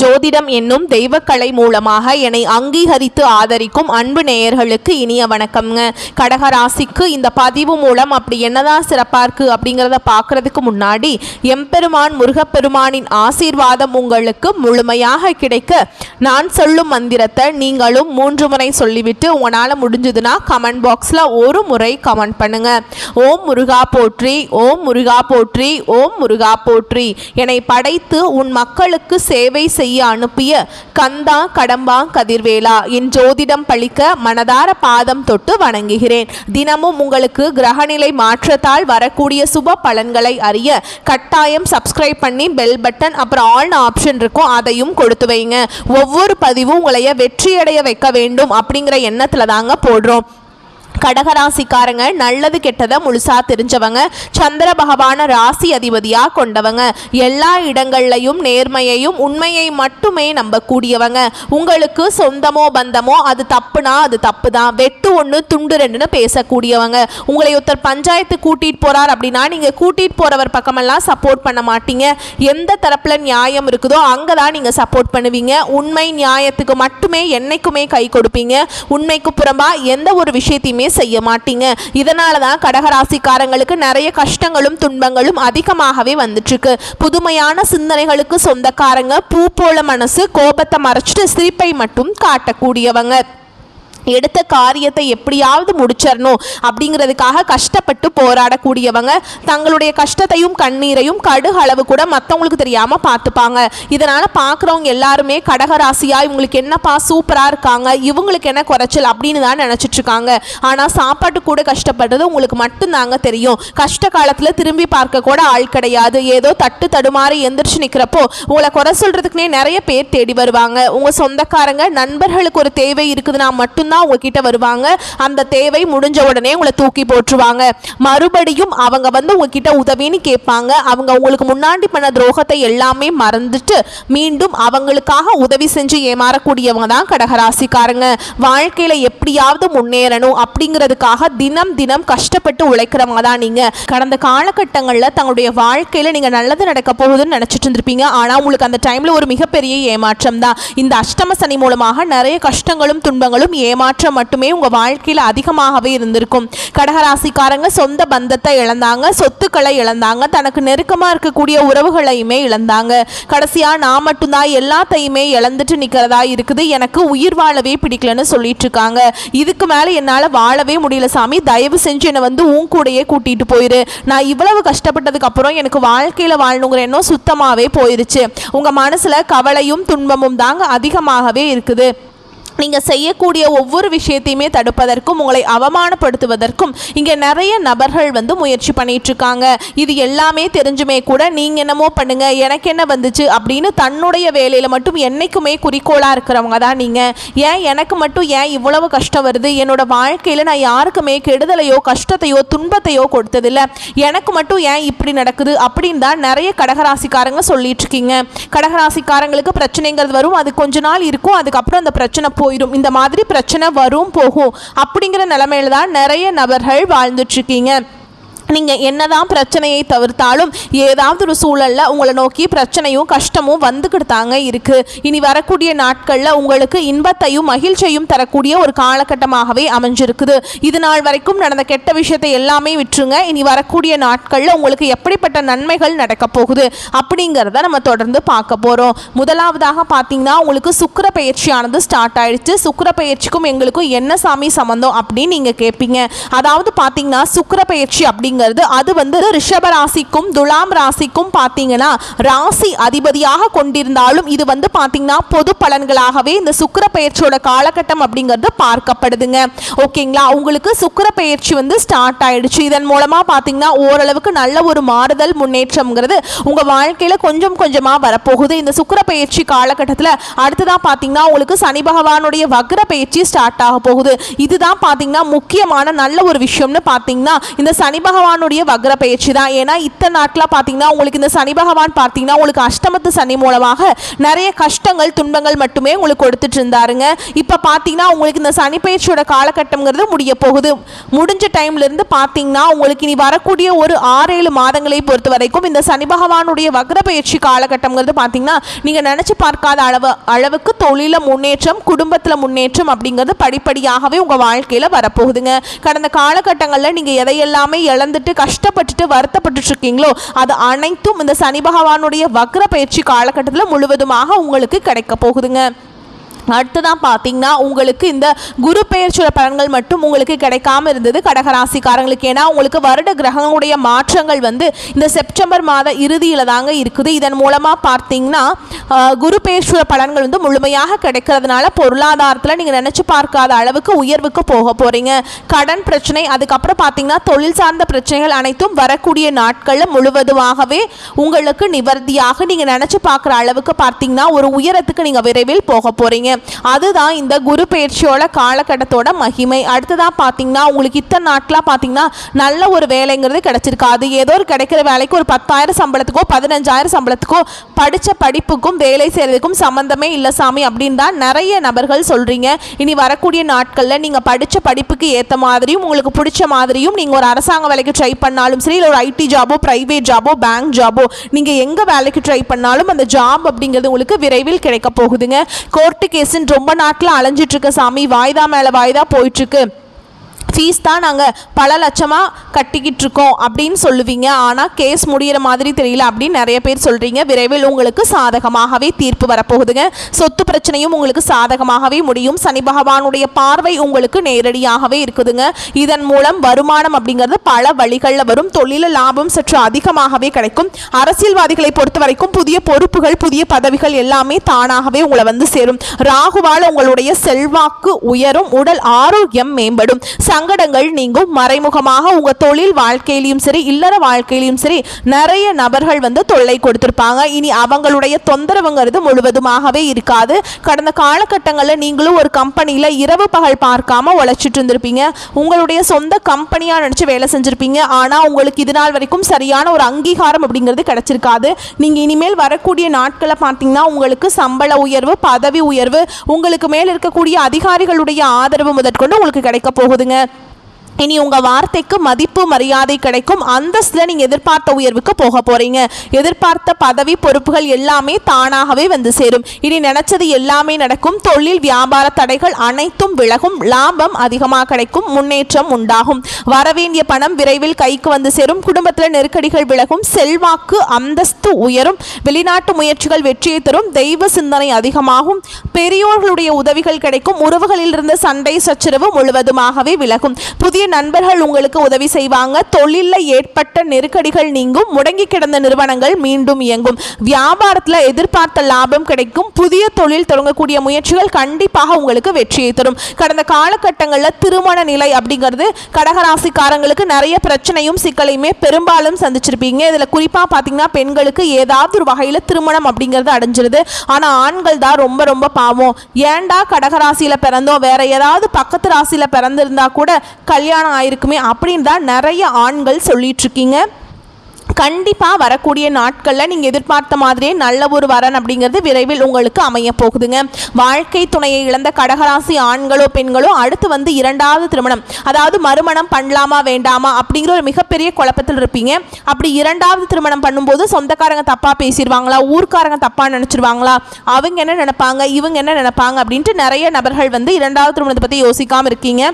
ஜோதிடம் என்னும் தெய்வக்கலை மூலமாக என்னை அங்கீகரித்து ஆதரிக்கும் அன்பு நேயர்களுக்கு இனிய வணக்கம்ங்க. கடகராசிக்கு இந்த பதிவு மூலம் அப்படி என்னதான் சிறப்பாக இருக்குது அப்படிங்கிறத பார்க்குறதுக்கு முன்னாடி எம்பெருமான் முருகப்பெருமானின் ஆசீர்வாதம் உங்களுக்கு முழுமையாக கிடைக்க நான் சொல்லும் மந்திரத்தை நீங்களும் 3 முறை சொல்லிவிட்டு உங்களால் முடிஞ்சதுன்னா கமெண்ட் பாக்ஸில் ஒரு முறை கமெண்ட் பண்ணுங்க. ஓம் முருகா போற்றி, ஓம் முருகா போற்றி, ஓம் முருகா போற்றி. என்னை படைத்து உன் மக்களுக்கு சேவை செய்ய அனுப்பிய கந்தா கடம்பா கதிர்வேலா, என் ஜோதிடம் பழிக்க மனதார பாதம் தொட்டு வணங்குகிறேன். தினமும் உங்களுக்கு கிரகநிலை மாற்றத்தால் வரக்கூடிய சுப பலன்களை அறிய கட்டாயம் சப்ஸ்கிரைப் பண்ணி பெல் பட்டன் அப்புறம் ஆல் ஆப்ஷன் இருக்கும், அதையும் கொடுத்து வைங்க. ஒவ்வொரு பதிவும் உங்களைய வெற்றியடைய வைக்க வேண்டும் அப்படிங்கிற எண்ணத்துல தாங்க போடுறோம். கடகராசிக்காரங்க நல்லது கெட்டதை முழுசா தெரிஞ்சவங்க, சந்திர பகவான ராசி அதிபதியா கொண்டவங்க, எல்லா இடங்கள்லையும் நேர்மையையும் உண்மையை மட்டுமே நம்பக்கூடியவங்க. உங்களுக்கு சொந்தமோ பந்தமோ அது தப்புனா அது தப்பு தான், வெட்டு ஒன்று துண்டு ரெண்டுன்னு பேசக்கூடியவங்க. உங்களை ஒருத்தர் பஞ்சாயத்து கூட்டிட்டு போறார் அப்படின்னா நீங்க கூட்டிட்டு போறவர் பக்கமெல்லாம் சப்போர்ட் பண்ண மாட்டீங்க. எந்த தரப்புல நியாயம் இருக்குதோ அங்கதான் நீங்க சப்போர்ட் பண்ணுவீங்க. உண்மை நியாயத்துக்கு மட்டுமே என்னைக்குமே கை கொடுப்பீங்க. உண்மைக்கு புறம்பா எந்த ஒரு விஷயத்தையுமே செய்ய மாட்டீங்க. இதனால தான் கடகராசிக்காரங்களுக்கு நிறைய கஷ்டங்களும் துன்பங்களும் அதிகமாகவே வந்துட்டு இருக்கு. புதுமையான சிந்தனைகளுக்கு சொந்தக்காரங்க, பூ போல மனசு, கோபத்தை மறைச்சிட்டு சிரிப்பை மட்டும் காட்டக்கூடியவங்க. எடுத்த காரியத்தை எப்படியாவது முடிச்சிடணும் அப்படிங்கிறதுக்காக கஷ்டப்பட்டு போராடக்கூடியவங்க. தங்களுடைய கஷ்டத்தையும் கண்ணீரையும் கடுகு அளவு கூட மற்றவங்களுக்கு தெரியாமல் பார்த்துப்பாங்க. இதனால் பார்க்குறவங்க எல்லாருமே கடகராசியா இவங்களுக்கு என்னப்பா சூப்பராக இருக்காங்க, இவங்களுக்கு என்ன குறைச்சல் அப்படின்னு தான் நினச்சிட்ருக்காங்க. ஆனால் சாப்பாட்டு கூட கஷ்டப்படுறது உங்களுக்கு மட்டும்தாங்க தெரியும். கஷ்ட காலத்தில் திரும்பி பார்க்க கூட ஆள் கிடையாது. ஏதோ தட்டு தடுமாறி எந்திரிச்சு நிற்கிறப்போ உங்களை குறை சொல்கிறதுக்குனே நிறைய பேர் தேடி வருவாங்க. உங்கள் சொந்தக்காரங்க நண்பர்களுக்கு ஒரு தேவை இருக்குதுன்னா மட்டும் உங்ககிட்ட வருவாங்க. அந்த தேவை முடிஞ்ச உடனே உங்களை தூக்கி போட்டுருவாங்க. மறுபடியும் அவங்க வந்து உங்ககிட்ட உதவின்னு கேட்பாங்க. அவங்க உங்களுக்கு முன்னாடி பண்ண துரோகத்தை எல்லாமே மறந்துட்டு மீண்டும் அவங்களுக்காக உதவி செஞ்சு ஏமாறக்கூடியவங்க தான் கடகராசிக்காரங்க. வாழ்க்கையில எப்படியாவது முன்னேறணும் அப்படிங்கிறதுக்காக தினம் தினம் கஷ்டப்பட்டு உழைக்கிறவங்க தான் நீங்க. கடந்த காலகட்டங்களில் தங்களுடைய வாழ்க்கையில நீங்க நல்லது நடக்க போகுதுன்னு நினைச்சிட்டு இருந்திருப்பீங்க. ஆனா உங்களுக்கு அந்த டைம்ல ஒரு மிகப்பெரிய ஏமாற்றம் தான். இந்த அஷ்டம சனி மூலமாக நிறைய கஷ்டங்களும் துன்பங்களும் ஏமாற்றம் மட்டுமே உங்க வாழ்க்கையில அதிகமாகவே இருந்திருக்கும். கடகராசிக்காரங்க சொந்த பந்தத்தை இழந்தாங்க, சொத்துக்களை இழந்தாங்க, தனக்கு நெருக்கமா இருக்கக்கூடிய உறவுகளையுமே இழந்தாங்க. கடைசியா நான் மட்டும்தான் எல்லாத்தையுமே இழந்துட்டு நிக்கிறதா இருக்குது, எனக்கு உயிர் வாழவே பிடிக்கலன்னு சொல்லிட்டு இருக்காங்க. இதுக்கு மேல என்னால வாழவே முடியல சாமி, தயவு செஞ்சு என்னை வந்து உன் கூடையே கூட்டிட்டு போயிரு. நான் இவ்வளவு கஷ்டப்பட்டதுக்கு அப்புறம் எனக்கு வாழ்க்கையில வாழணுங்கிற எண்ணம் சுத்தமாவே போயிருச்சு. உங்க மனசுல கவலையும் துன்பமும் தாங்க அதிகமாகவே இருக்குது. நீங்கள் செய்யக்கூடிய ஒவ்வொரு விஷயத்தையுமே தடுப்பதற்கும் உங்களை அவமானப்படுத்துவதற்கும் இங்கே நிறைய நபர்கள் வந்து முயற்சி பண்ணிட்டு இருக்காங்க. இது எல்லாமே தெரிஞ்சுமே கூட நீங்கள் என்னமோ பண்ணுங்க, எனக்கு என்ன வந்துச்சு அப்படின்னு தன்னுடைய வேலையில் மட்டும் என்னைக்குமே குறிக்கோளாக இருக்கிறவங்க தான் நீங்கள். ஏன் எனக்கு மட்டும் ஏன் இவ்வளவு கஷ்டம் வருது, என்னோட வாழ்க்கையில் நான் யாருக்குமே கெடுதலையோ கஷ்டத்தையோ துன்பத்தையோ கொடுத்ததில்லை, எனக்கு மட்டும் ஏன் இப்படி நடக்குது அப்படின்னு தான் நிறைய கடகராசிக்காரங்க சொல்லிட்டு இருக்கீங்க. கடகராசிக்காரங்களுக்கு பிரச்சனைங்கிறது வரும், அது கொஞ்ச நாள் இருக்கும், அதுக்கப்புறம் அந்த பிரச்சனை போயிடும். இந்த மாதிரி பிரச்சனை வரும் போகும் அப்படிங்கிற நிலைமையில தான் நிறைய நபர்கள் வாழ்ந்துட்டு இருக்கீங்க. நீங்கள் என்னதான் பிரச்சனையை தவிர்த்தாலும் ஏதாவது ஒரு சூழலில் உங்களை நோக்கி பிரச்சனையும் கஷ்டமும் வந்துக்கிட்டாங்க இருக்குது. இனி வரக்கூடிய நாட்களில் உங்களுக்கு இன்பத்தையும் மகிழ்ச்சியையும் தரக்கூடிய ஒரு காலகட்டமாகவே அமைஞ்சிருக்குது. இது நாள் வரைக்கும் நடந்த கெட்ட விஷயத்தை எல்லாமே விட்டுருங்க. இனி வரக்கூடிய நாட்களில் உங்களுக்கு எப்படிப்பட்ட நன்மைகள் நடக்க போகுது அப்படிங்கிறத நம்ம தொடர்ந்து பார்க்க போகிறோம். முதலாவதாக பார்த்தீங்கன்னா உங்களுக்கு சுக்கிர பயிற்சியானது ஸ்டார்ட் ஆயிடுச்சு. சுக்கிர பயிற்சிக்கும் எங்களுக்கும் என்ன சாமி சம்பந்தம் அப்படின்னு நீங்கள் கேட்பீங்க. அதாவது பார்த்தீங்கன்னா சுக்கிர பயிற்சி அப்படிங்க அது வந்து ரிஷப ராசிக்கும் துலாம் ராசிக்கும் பாத்தீங்கன்னா ராசி அதிபதியாக கொண்டிருந்தாலும் இது வந்து பாத்தீங்கன்னா பொது பலன்களாகவே இந்த சுக்கிர பெயர்ச்சியோட காலகட்டம் அப்படிங்கிறது பார்க்கப்படுதுங்க. ஓகேங்களா, உங்களுக்கு சுக்கிர பெயர்ச்சி வந்து ஸ்டார்ட் ஆயிடுச்சு. இதன் மூலமா பாத்தீங்கன்னா ஓரளவுக்கு நல்ல ஒரு மாறுதல் முன்னேற்றம்ங்கிறது உங்க வாழ்க்கையில கொஞ்சம் கொஞ்சமா வரப்போகுது. இந்த சுக்கிர பெயர்ச்சி காலகட்டத்தில் அடுத்ததான் பாத்தீங்கன்னா உங்களுக்கு சனி பகவானுடைய வக்ர பெயர்ச்சி ஸ்டார்ட் ஆக போகுது. இதுதான் பாத்தீங்கன்னா முக்கியமான நல்ல ஒரு விஷயம்னு பாத்தீங்கன்னா இந்த சனி பகவான் பகவானுடைய வக்ர பயிற்சி தான். ஏன்னா இத்தனை நாட்களாக பார்த்தீங்கன்னா உங்களுக்கு இந்த சனி பகவான் பார்த்தீங்கன்னா உங்களுக்கு அஷ்டமத்து சனி மூலமாக நிறைய கஷ்டங்கள் துன்பங்கள் மட்டுமே உங்களுக்கு கொடுத்துட்டு இருந்தாருங்க. இப்போ பார்த்தீங்கன்னா உங்களுக்கு இந்த சனி பயிற்சியோட காலகட்டம்ங்கிறது முடிய போகுது. முடிஞ்ச டைம்லேருந்து பார்த்தீங்கன்னா உங்களுக்கு இனி வரக்கூடிய ஒரு 6-7 மாதங்களை பொறுத்த வரைக்கும் இந்த சனி பகவானுடைய வக்ர பயிற்சி காலகட்டம்ங்கிறது பார்த்தீங்கன்னா நீங்கள் நினச்சி பார்க்காத அளவுக்கு தொழில முன்னேற்றம், குடும்பத்தில் முன்னேற்றம் அப்படிங்கிறது படிப்படியாகவே உங்கள் வாழ்க்கையில் வரப்போகுதுங்க. கடந்த காலகட்டங்களில் நீங்கள் எதையெல்லாமே இழந்துட்டு கஷ்டப்பட்டுட்டு வருத்தப்பட்டு இருக்கீங்களோ அது அனைத்தும் இந்த சனி பகவானுடைய வக்ர பயிற்சி காலகட்டத்தில் முழுவதுமாக உங்களுக்கு கிடைக்க போகுதுங்க. அடுத்ததான் பார்த்தீங்கன்னா உங்களுக்கு இந்த குரு பெயர்ச்சியோட பலன்கள் மட்டும் உங்களுக்கு கிடைக்காம இருந்தது கடகராசிக்காரங்களுக்கு. ஏன்னா உங்களுக்கு வருட கிரகங்களுடைய மாற்றங்கள் வந்து இந்த செப்டம்பர் மாத இறுதியில் தாங்க இருக்குது. இதன் மூலமாக பார்த்தீங்கன்னா குரு பெயர்ச்சியோட பலன்கள் வந்து முழுமையாக கிடைக்கிறதுனால பொருளாதாரத்தில் நீங்கள் நினச்சி பார்க்காத அளவுக்கு உயர்வுக்கு போக போகிறீங்க. கடன் பிரச்சனை, அதுக்கப்புறம் பார்த்தீங்கன்னா தொழில் சார்ந்த பிரச்சனைகள் அனைத்தும் வரக்கூடிய நாட்களில் முழுவதுமாகவே உங்களுக்கு நிவர்த்தியாக நீங்கள் நினச்சி பார்க்குற அளவுக்கு பார்த்தீங்கன்னா ஒரு உயரத்துக்கு நீங்கள் விரைவில் போக போகிறீங்க. அதுதான் இந்த குரு பயிற்சியோட காலகட்டத்தோட மகிமை. அடுத்ததான் பார்த்தீங்கன்னா உங்களுக்கு இத்தனை நாட்களாக பார்த்தீங்கன்னா நல்ல ஒரு வேலைங்கிறது கிடைச்சிருக்காது. ஏதோ ஒரு கிடைக்கிற வேலைக்கு ஒரு 10,000 சம்பளத்துக்கோ 15,000 சம்பளத்துக்கோ படித்த படிப்புக்கும் வேலை செய்கிறதுக்கும் சம்மந்தமே இல்லை சாமி அப்படின்னு தான் நிறைய நபர்கள் சொல்கிறீங்க. இனி வரக்கூடிய நாட்களில் நீங்கள் படித்த படிப்புக்கு ஏற்ற மாதிரியும் உங்களுக்கு பிடிச்ச மாதிரியும் நீங்கள் ஒரு அரசாங்க வேலைக்கு ட்ரை பண்ணாலும் சரி, இல்லை ஒரு ஐடி ஜாபோ, ப்ரைவேட் ஜாபோ, பேங்க் ஜாபோ, நீங்கள் எங்கே வேலைக்கு ட்ரை பண்ணாலும் அந்த ஜாப் அப்படிங்கிறது உங்களுக்கு விரைவில் கிடைக்க போகுதுங்க. கோர்ட்டு கேஸுன்னு ரொம்ப நாட்கள் அலைஞ்சிட்டு இருக்க சாமி, வாய்தா மேலே வாய்தா போயிட்டுருக்கு, ஃபீஸ் தான் நாங்கள் பல லட்சமாக கட்டிக்கிட்டு இருக்கோம் அப்படின்னு சொல்லுவீங்க. ஆனால் கேஸ் முடிகிற மாதிரி தெரியல அப்படின்னு நிறைய பேர் சொல்கிறீங்க. விரைவில் உங்களுக்கு சாதகமாகவே தீர்ப்பு வரப்போகுதுங்க. சொத்து பிரச்சனையும் உங்களுக்கு சாதகமாகவே முடியும். சனி பகவானுடைய பார்வை உங்களுக்கு நேரடியாகவே இருக்குதுங்க. இதன் மூலம் வருமானம் அப்படிங்கிறது பல வழிகளில் வரும். தொழில லாபம் சற்று அதிகமாகவே கிடைக்கும். அரசியல்வாதிகளை பொறுத்த வரைக்கும் புதிய பொறுப்புகள், புதிய பதவிகள் எல்லாமே தானாகவே உங்களை வந்து சேரும். ராகுவால் உங்களுடைய செல்வாக்கு உயரும். உடல் ஆரோக்கியம் மேம்படும். சங்கடங்கள் நீங்கும். மறைமுகமாக உங்க தொழில் வாழ்க்கையிலும் சரி, இல்லற வாழ்க்கையிலும் சரி நிறைய நபர்கள் வந்து தொல்லை கொடுத்திருப்பாங்க. இனி அவங்களுடைய தொந்தரவுங்கிறது முழுவதுமாகவே இருக்காது. கடந்த காலகட்டங்களில் நீங்களும் ஒரு கம்பெனியில் இரவு பகல் பார்க்காம உழைச்சிட்டு இருந்திருப்பீங்க. உங்களுடைய சொந்த கம்பெனியா நினைச்சு வேலை செஞ்சிருப்பீங்க. ஆனால் உங்களுக்கு இது நாள் வரைக்கும் சரியான ஒரு அங்கீகாரம் அப்படிங்கிறது கிடைச்சிருக்காது. நீங்க இனிமேல் வரக்கூடிய நாட்களை பார்த்தீங்கன்னா உங்களுக்கு சம்பள உயர்வு, பதவி உயர்வு, உங்களுக்கு மேல் இருக்கக்கூடிய அதிகாரிகளுடைய ஆதரவு முதற்கொண்டு உங்களுக்கு கிடைக்க போகுதுங்க. இனி உங்கள் வார்த்தைக்கு மதிப்பு மரியாதை கிடைக்கும். அந்தஸ்தில் நீங்கள் எதிர்பார்த்த உயர்வுக்கு போக போகிறீங்க. எதிர்பார்த்த பதவி பொறுப்புகள் எல்லாமே தானாகவே வந்து சேரும். இனி நினச்சது எல்லாமே நடக்கும். தொழில் வியாபார தடைகள் அனைத்தும் விலகும். லாபம் அதிகமாக கிடைக்கும். முன்னேற்றம் உண்டாகும். வரவேண்டிய பணம் விரைவில் கைக்கு வந்து சேரும். குடும்பத்தில் நெருக்கடிகள் விலகும். செல்வாக்கு அந்தஸ்து உயரும். வெளிநாட்டு முயற்சிகள் வெற்றியை தரும். தெய்வ சிந்தனை அதிகமாகும். பெரியோர்களுடைய உதவிகள் கிடைக்கும். உறவுகளில் இருந்த சண்டை சச்சரவு முழுவதுமாகவே விலகும். புதிய நண்பர்கள் உங்களுக்கு உதவி செய்வாங்க. தொழிலில் ஏற்பட்ட நெருக்கடிகள் நீங்கும். முடங்கி கிடந்த நிறுவனங்கள் மீண்டும் இயங்கும். வியாபாரத்தில் எதிர்பார்த்த லாபம் கிடைக்கும். புதிய தொழில் தொடங்கக்கூடிய முயற்சிகள் கண்டிப்பாக உங்களுக்கு வெற்றியை தரும். கடந்த காலகட்டங்களில் திருமண நிலை அப்படிங்கிறது கடகராசிக்காரங்களுக்கு நிறைய பிரச்சனையும் சிக்கலையுமே பெரும்பாலும் சந்திச்சிருப்பீங்க. இதில் குறிப்பாக பார்த்தீங்கன்னா பெண்களுக்கு ஏதாவது ஒரு வகையில் திருமணம் அப்படிங்கிறது அடைஞ்சிருது. ஆனால் ஆண்கள் தான் ரொம்ப ரொம்ப பாவம். ஏண்டா கடகராசியில் பிறந்தோம், வேற ஏதாவது பக்கத்து ராசியில் பிறந்திருந்தா கூட கல்யாணம் ஆயிருக்குமே அப்படின்னு தான் நிறைய ஆண்கள் சொல்லிட்டு இருக்கீங்க. கண்டிப்பாக வரக்கூடிய நாட்களில் நீங்கள் எதிர்பார்த்த மாதிரியே நல்ல ஒரு வரன் அப்படிங்கிறது விரைவில் உங்களுக்கு அமைய போகுதுங்க. வாழ்க்கை துணையை இழந்த கடகராசி ஆண்களோ பெண்களோ அடுத்து வந்து 2வது திருமணம், அதாவது மறுமணம் பண்ணலாமா வேண்டாமா அப்படிங்கிற ஒரு மிகப்பெரிய குழப்பத்தில் இருப்பீங்க. அப்படி 2வது திருமணம் பண்ணும்போது சொந்தக்காரங்க தப்பாக பேசிடுவாங்களா, ஊர்க்காரங்க தப்பாக நினச்சிருவாங்களா, அவங்க என்ன நினைப்பாங்க, இவங்க என்ன நினைப்பாங்க அப்படின்ட்டு நிறைய நபர்கள் வந்து 2வது திருமணத்தை பற்றி யோசிக்காமல் இருக்கீங்க.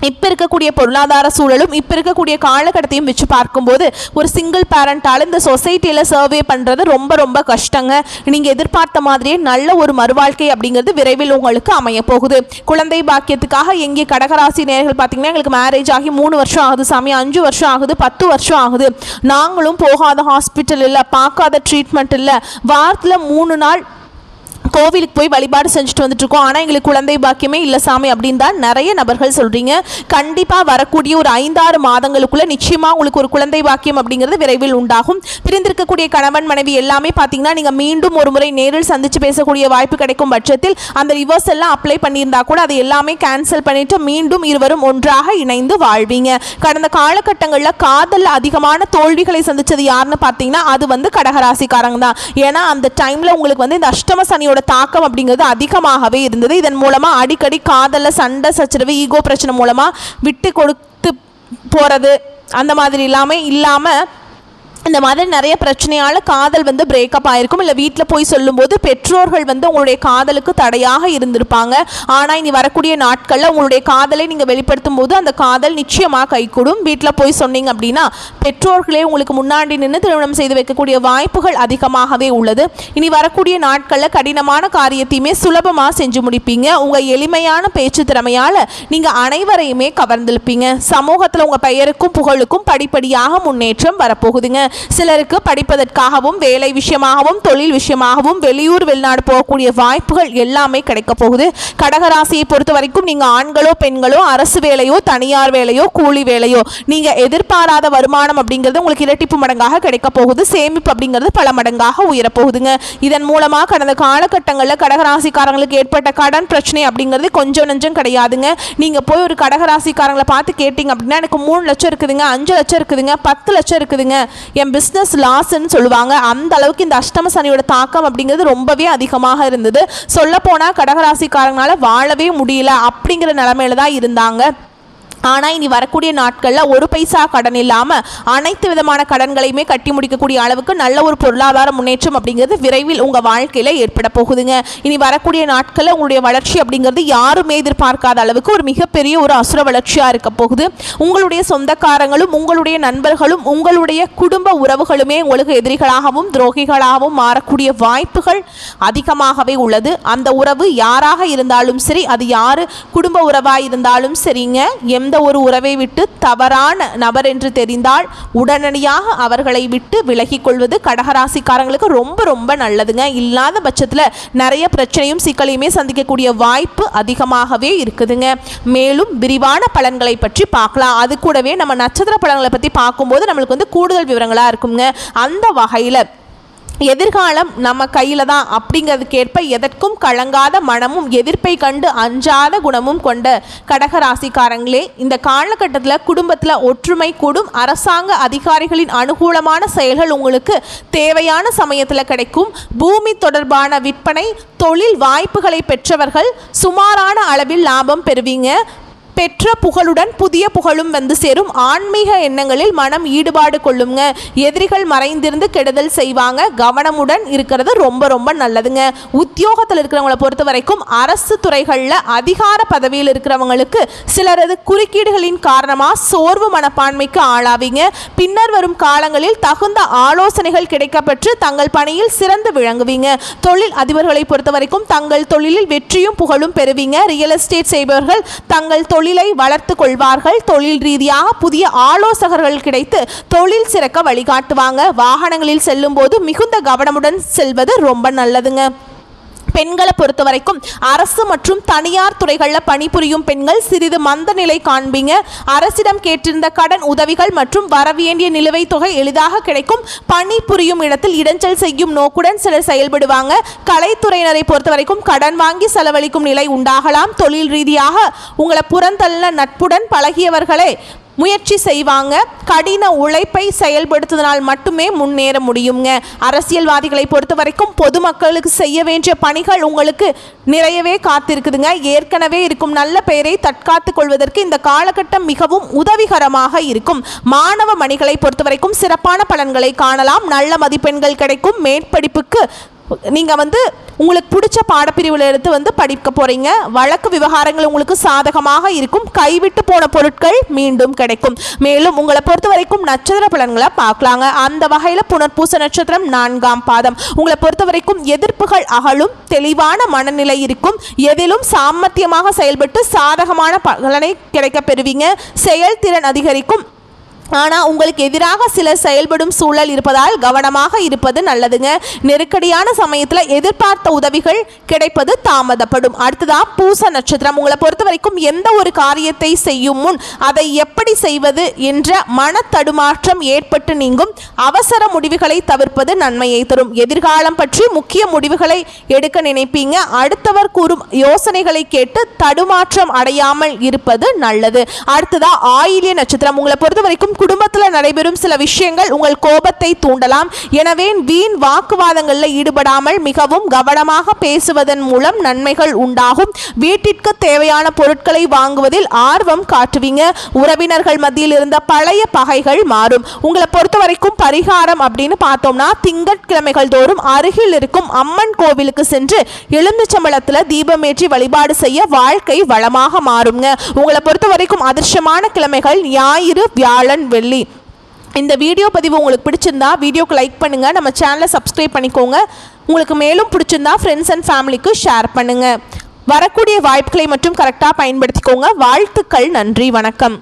இப்போ இருக்கக்கூடிய பொருளாதார சூழலும் இப்போ இருக்கக்கூடிய காலகட்டத்தையும் வச்சு பார்க்கும்போது ஒரு சிங்கிள் பேரண்டால் இந்த சொசைட்டியில் சர்வே பண்ணுறது ரொம்ப ரொம்ப கஷ்டங்க. நீங்கள் எதிர்பார்த்த மாதிரியே நல்ல ஒரு மறுவாழ்க்கை அப்படிங்கிறது விரைவில் உங்களுக்கு அமைய போகுது. குழந்தை பாக்கியத்துக்காக எங்கே கடகராசி நேயர்கள் பார்த்தீங்கன்னா எங்களுக்கு மேரேஜ் ஆகி 3 வருஷம் ஆகுது சாமி, 5 வருஷம் ஆகுது, 10 வருஷம் ஆகுது, நாங்களும் போகாத ஹாஸ்பிட்டல் இல்லை, பார்க்காத ட்ரீட்மெண்ட் இல்லை, வாரத்தில் 3 நாள் கோவிலுக்கு போய் வழிபாடு செஞ்சுட்டு வந்துட்டு இருக்கோம், ஆனால் எங்களுக்கு குழந்தை பாக்கியமே இல்லை சாமி அப்படின்னு தான் நிறைய நபர்கள் சொல்கிறீங்க. கண்டிப்பாக வரக்கூடிய ஒரு 5-6 மாதங்களுக்குள்ளே நிச்சயமாக உங்களுக்கு ஒரு குழந்தை பாக்கியம் அப்படிங்கிறது விரைவில் உண்டாகும். பிரிந்திருக்கக்கூடிய கணவன் மனைவி எல்லாமே பார்த்தீங்கன்னா நீங்கள் மீண்டும் ஒரு முறை நேரில் சந்தித்து பேசக்கூடிய வாய்ப்பு கிடைக்கும் பட்சத்தில் அந்த ரிவர்ஸ் எல்லாம் அப்ளை பண்ணியிருந்தா கூட அது எல்லாமே கேன்சல் பண்ணிவிட்டு மீண்டும் இருவரும் ஒன்றாக இணைந்து வாழ்வீங்க. கடந்த காலகட்டங்களில் காதலில் அதிகமான தோல்விகளை சந்தித்தது யாருன்னு பார்த்தீங்கன்னா அது கடகராசிக்காரங்க தான். ஏன்னா அந்த டைமில் உங்களுக்கு இந்த அஷ்டம சனியோட தாக்கம் அப்படிங்கிறது அதிகமாகவே இருந்தது. இதன் மூலமா அடிக்கடி காதல்ல சண்டை சச்சரவு ஈகோ பிரச்சனை மூலமா விட்டு கொடுத்து போறது அந்த மாதிரி இல்லாம இந்த மாதிரி நிறைய பிரச்சனையால் காதல் பிரேக்கப் ஆகிருக்கும். இல்லை வீட்டில் போய் சொல்லும்போது பெற்றோர்கள் உங்களுடைய காதலுக்கு தடையாக இருந்திருப்பாங்க. ஆனால் இனி வரக்கூடிய நாட்களில் உங்களுடைய காதலை நீங்கள் வெளிப்படுத்தும் போது அந்த காதல் நிச்சயமாக கைகூடும். வீட்டில் போய் சொன்னீங்க அப்படின்னா பெற்றோர்களே உங்களுக்கு முன்னாடி நின்று திருமணம் செய்து வைக்கக்கூடிய வாய்ப்புகள் அதிகமாகவே உள்ளது. இனி வரக்கூடிய நாட்களில் கடினமான காரியத்தையுமே சுலபமாக செஞ்சு முடிப்பீங்க. உங்கள் எளிமையான பேச்சு திறமையால் நீங்கள் அனைவரையுமே கவர்ந்திருப்பீங்க. சமூகத்தில் உங்கள் பெயருக்கும் புகழுக்கும் படிப்படியாக முன்னேற்றம் வரப்போகுதுங்க. சிலருக்கு படிப்பதற்காகவும் வேலை விஷயமாகவும் தொழில் விஷயமாகவும் வெளியூர் வெளிநாடு போகக்கூடிய வாய்ப்புகள் எல்லாமே கிடைக்க போகுது. கடகராசியை பொறுத்த வரைக்கும் நீங்க ஆண்களோ பெண்களோ அரசு வேலையோ தனியார் வேலையோ கூலி வேலையோ நீங்க எதிர்பாராத வருமானம் அப்படிங்கிறது உங்களுக்கு இரட்டிப்பு மடங்காக கிடைக்க போகுது. சேமிப்பு அப்படிங்கிறது பல மடங்காக உயரப்போகுதுங்க. இதன் மூலமா கடந்த காலகட்டங்களில் கடகராசிக்காரங்களுக்கு ஏற்பட்ட கடன் பிரச்சனை அப்படிங்கிறது கொஞ்சம் நஞ்சம் கிடையாதுங்க. நீங்க போய் ஒரு கடகராசிக்காரங்களை பார்த்து கேட்டீங்க அப்படின்னா எனக்கு 3 லட்சம் இருக்குதுங்க, 5 லட்சம் இருக்குதுங்க, 10 லட்சம் இருக்குதுங்க, என் பிஸ்னஸ் லாஸ்ன்னு சொல்லுவாங்க. அந்த அளவுக்கு இந்த அஷ்டம சனியோட தாக்கம் அப்படிங்கிறது ரொம்பவே அதிகமாக இருந்தது. சொல்ல போனால் கடகராசிக்காரங்களால வாழவே முடியல அப்படிங்கிற நிலைமையில தான் இருந்தாங்க. ஆனால் இனி வரக்கூடிய நாட்களில் ஒரு பைசா கடன் இல்லாமல் அனைத்து விதமான கடன்களையுமே கட்டி முடிக்கக்கூடிய அளவுக்கு நல்ல ஒரு பொருளாதார முன்னேற்றம் அப்படிங்கிறது விரைவில் உங்கள் வாழ்க்கையில் ஏற்பட போகுதுங்க. இனி வரக்கூடிய நாட்களில் உங்களுடைய வளர்ச்சி அப்படிங்கிறது யாருமே எதிர்பார்க்காத அளவுக்கு ஒரு மிகப்பெரிய ஒரு அசுர வளர்ச்சியாக இருக்க போகுது. உங்களுடைய சொந்தக்காரங்களும் உங்களுடைய நண்பர்களும் உங்களுடைய குடும்ப உறவுகளுமே உங்களுக்கு எதிரிகளாகவும் துரோகிகளாகவும் மாறக்கூடிய வாய்ப்புகள் அதிகமாகவே உள்ளது. அந்த உறவு யாராக இருந்தாலும் சரி, அது யார் குடும்ப உறவாக இருந்தாலும் சரிங்க, எந்த ஒரு உறவை விட்டு தவறான நபர் என்று தெரிந்தால் உடனடியாக அவர்களை விட்டு விலகிக் கொள்வது கடகராசிக்காரங்களுக்கு ரொம்ப ரொம்ப நல்லதுங்க. இல்லாத பட்சத்தில் நிறைய பிரச்சனையும் சிக்கலையுமே சந்திக்கக்கூடிய வாய்ப்பு அதிகமாகவே இருக்குதுங்க. மேலும் விரிவான பலன்களை பற்றி பார்க்கலாம். அது கூடவே நம்ம நட்சத்திர பலன்களை பற்றி பார்க்கும்போது நம்மளுக்கு கூடுதல் விவரங்களாக இருக்குங்க. அந்த வகையில் எதிர்காலம் நம்ம கையில் தான் அப்படிங்கிறதுக்கேற்ப எதற்கும் கலங்காத மனமும் எதிர்ப்பை கண்டு அஞ்சாத குணமும் கொண்ட கடகராசிக்காரங்களே, இந்த காலகட்டத்தில் குடும்பத்தில் ஒற்றுமை கூடும். அரசாங்க அதிகாரிகளின் அனுகூலமான செயல்கள் உங்களுக்கு தேவையான சமயத்தில் கிடைக்கும். பூமி தொடர்பான விற்பனை தொழில் வாய்ப்புகளை பெற்றவர்கள் சுமாரான அளவில் லாபம் பெறுவீங்க. பெற்ற புகழுடன் புதிய புகழும் சேரும். ஆன்மீக எண்ணங்களில் மனம் ஈடுபாடு கொள்ளுங்க. எதிரிகள் மறைந்திருந்து கெடுதல் செய்வாங்க. கவனமுடன் இருக்கிறது ரொம்ப ரொம்ப நல்லதுங்க. உத்தியோகத்தில் இருக்கிறவங்களை பொறுத்த வரைக்கும் அரசு துறைகளில் அதிகார பதவியில் இருக்கிறவங்களுக்கு சிலரது குறுக்கீடுகளின் காரணமாக சோர்வு மனப்பான்மைக்கு ஆளாவீங்க. பின்னர் வரும் காலங்களில் தகுந்த ஆலோசனைகள் கிடைக்கப்பெற்று தங்கள் பணியில் சிறந்து விளங்குவீங்க. தொழில் அதிபர்களை பொறுத்த வரைக்கும் தங்கள் தொழிலில் வெற்றியும் புகழும் பெறுவீங்க. ரியல் எஸ்டேட் செய்பவர்கள் தங்கள் தொழிலை வளர்த்து கொள்வார்கள். தொழில் ரீதியாக புதிய ஆலோசகர்கள் கிடைத்து தொழில் சிறக்க வழிகாட்டுவாங்க. வாகனங்களில் செல்லும் போது மிகுந்த கவனமுடன் செல்வது ரொம்ப நல்லதுங்க. பெண்களை பொறுத்த வரைக்கும் அரசு மற்றும் தனியார் துறைகளில் பணிபுரியும் பெண்கள் சிறிது மந்த நிலை காண்பீங்க. அரசிடம் கேட்டிருந்த கடன் உதவிகள் மற்றும் வரவேண்டிய நிலுவைத் தொகை எளிதாக கிடைக்கும். பணிபுரியும் இடத்தில் இடைஞ்சல் செய்யும் நோக்குடன் சிலர் செயல்படுவாங்க. கலைத்துறையினரை பொறுத்த வரைக்கும் கடன் வாங்கி செலவழிக்கும் நிலை உண்டாகலாம். தொழில் ரீதியாக உங்களை புறந்தள்ள நட்புடன் பழகியவர்களே முயற்சி செய்வாங்க. கடின உழைப்பை செயல்படுத்துவதனால் மட்டுமே முன்னேற முடியுங்க. அரசியல்வாதிகளை பொறுத்த வரைக்கும் பொதுமக்களுக்கு செய்ய வேண்டிய பணிகள் உங்களுக்கு நிறையவே காத்திருக்குதுங்க. ஏற்கனவே இருக்கும் நல்ல பெயரை தற்காத்து கொள்வதற்கு இந்த காலகட்டம் மிகவும் உதவிகரமாக இருக்கும். மாணவ மணிகளை பொறுத்த வரைக்கும் சிறப்பான பலன்களை காணலாம். நல்ல மதிப்பெண்கள் கிடைக்கும். மேற்படிப்புக்கு நீங்கள் உங்களுக்கு பிடிச்ச பாடப்பிரிவில் எடுத்து படிக்க போகிறீங்க. வழக்கு விவகாரங்கள் உங்களுக்கு சாதகமாக இருக்கும். கைவிட்டு போன பொருட்கள் மீண்டும் கிடைக்கும். மேலும் உங்களை பொறுத்த வரைக்கும் நட்சத்திர பலன்களை பார்க்கலாங்க. அந்த வகையில் புனர்பூச நட்சத்திரம் 4ஆம் பாதம். உங்களை பொறுத்த வரைக்கும் எதிர்ப்புகள் அகலும். தெளிவான மனநிலை இருக்கும். எதிலும் சாமர்த்தியமாக செயல்பட்டு சாதகமான பலனை கிடைக்க பெறுவீங்க. செயல்திறன் அதிகரிக்கும். ஆனால் உங்களுக்கு எதிராக சிலர் செயல்படும் சூழல் இருப்பதால் கவனமாக இருப்பது நல்லதுங்க. நெருக்கடியான சமயத்தில் எதிர்பார்த்த உதவிகள் கிடைப்பது தாமதப்படும். அடுத்ததாக பூச நட்சத்திரம். உங்களை பொறுத்த வரைக்கும் எந்த ஒரு காரியத்தை செய்யும் முன் அதை எப்படி செய்வது என்ற மன தடுமாற்றம் ஏற்பட்டு நீங்கும். அவசர முடிவுகளை தவிர்ப்பது நன்மையை தரும். எதிர்காலம் பற்றி முக்கிய முடிவுகளை எடுக்க நினைப்பீங்க. அடுத்தவர் கூறும் யோசனைகளை கேட்டு தடுமாற்றம் அடையாமல் இருப்பது நல்லது. அடுத்ததாக ஆயில்ய நட்சத்திரம். உங்களை பொறுத்த வரைக்கும் குடும்பத்தில் நடைபெறும் சில விஷயங்கள் உங்கள் கோபத்தை தூண்டலாம். எனவே வீண் வாக்குவாதங்களில் ஈடுபடாமல் மிகவும் கவனமாக பேசுவதன் மூலம் நன்மைகள் உண்டாகும். வீட்டிற்கு தேவையான பொருட்களை வாங்குவதில் ஆர்வம் காட்டுவீங்க. உறவினர்கள் மத்தியில் இருந்த பழைய பகைகள் மாறும். உங்களை பொறுத்த வரைக்கும் பரிகாரம் அப்படின்னு பார்த்தோம்னா திங்கட்கிழமைகள் தோறும் அருகில் இருக்கும் அம்மன் கோவிலுக்கு சென்று எலுமிச்சம்பழத்தில் தீபமேற்றி வழிபாடு செய்ய வாழ்க்கை வளமாக மாறுங்க. உங்களை பொறுத்த வரைக்கும் அதிர்ஷ்டமான கிழமைகள் ஞாயிறு, வியாழன், வெள்ளி. இந்த வீடியோ பதிவு உங்களுக்கு பிடிச்சிருந்தா வீடியோக்கு லைக் பண்ணுங்கள். நம்ம சேனலை சப்ஸ்கிரைப் பண்ணிக்கோங்க. உங்களுக்கு மேலும் பிடிச்சிருந்தா ஃப்ரெண்ட்ஸ் அண்ட் ஃபேமிலிக்கு ஷேர் பண்ணுங்கள். வரக்கூடிய வாய்ப்புகளை மட்டும் கரெக்டாக பயன்படுத்திக்கோங்க. வாழ்த்துக்கள். நன்றி. வணக்கம்.